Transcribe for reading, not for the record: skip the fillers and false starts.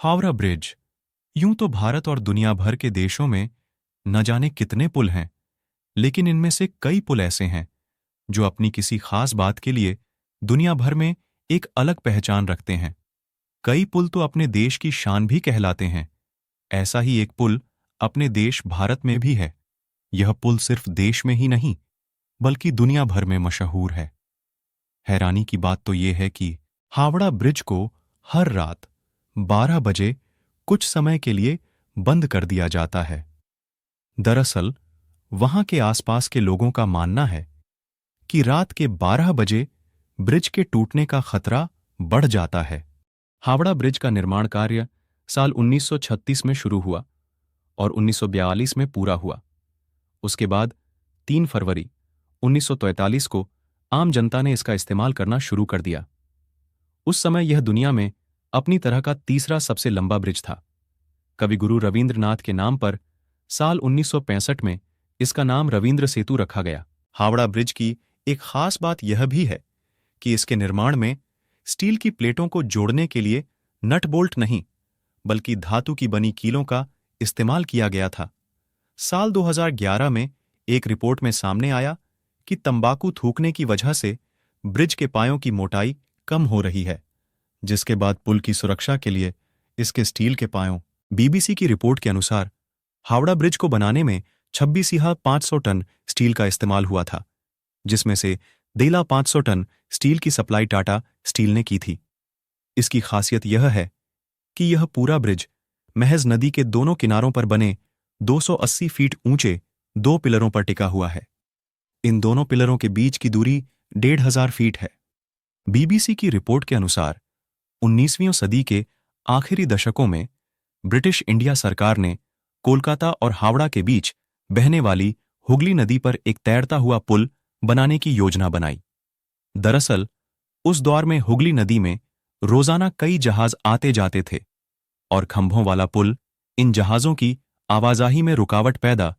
Howrah bridge. यूं तो भारत और दुनिया भर के देशों में न जाने कितने पुल हैं, लेकिन इनमें से कई पुल ऐसे हैं जो अपनी किसी खास बात के लिए दुनिया भर में एक अलग पहचान रखते हैं। कई पुल तो अपने देश की शान भी कहलाते हैं। ऐसा ही एक पुल अपने देश भारत में भी है। यह पुल सिर्फ देश में ही नहीं, बल्कि दुनिया भर में मशहूर है। हैरानी की बात तो यह है कि हावड़ा ब्रिज को हर रात 12 बजे कुछ समय के लिए बंद कर दिया जाता है। दरअसल वहां के आसपास के लोगों का मानना है कि रात के 12 बजे ब्रिज के टूटने का खतरा बढ़ जाता है। हावड़ा ब्रिज का निर्माण कार्य साल 1936 में शुरू हुआ और 1942 में पूरा हुआ। उसके बाद 3 फरवरी 1943 को आम जनता ने इसका इस्तेमाल करना शुरू कर दिया। उस समय यह दुनिया में अपनी तरह का तीसरा सबसे लंबा ब्रिज था। कवि गुरु रविंद्रनाथ के नाम पर साल 1965 में इसका नाम रविंद्र सेतु रखा गया। हावड़ा ब्रिज की एक खास बात यह भी है कि इसके निर्माण में स्टील की प्लेटों को जोड़ने के लिए नट बोल्ट नहीं, बल्कि धातु की बनी कीलों का इस्तेमाल किया गया था। साल 2011 में एक रिपोर्ट में सामने आया कि तंबाकू थूकने की वजह से ब्रिज के पायों की मोटाई कम हो रही है, जिसके बाद पुल की सुरक्षा के लिए इसके स्टील के पायों। बीबीसी की रिपोर्ट के अनुसार हावड़ा ब्रिज को बनाने में 26,500 टन स्टील का इस्तेमाल हुआ था, जिसमें से 1,500 टन स्टील की सप्लाई टाटा स्टील ने की थी। इसकी खासियत यह है कि यह पूरा ब्रिज महज नदी के दोनों किनारों पर बने 280 फीट ऊंचे 2 पिलरों पर टिका हुआ है। इन दोनों पिलरों के बीच की दूरी 1,500 फीट है। बीबीसी की रिपोर्ट के अनुसार 19वीं सदी के आखिरी दशकों में ब्रिटिश इंडिया सरकार ने कोलकाता और हावड़ा के बीच बहने वाली हुगली नदी पर एक तैरता हुआ पुल बनाने की योजना बनाई। दरअसल उस दौर में हुगली नदी में रोजाना कई जहाज आते जाते थे और खंभों वाला पुल इन जहाजों की आवाजाही में रुकावट पैदा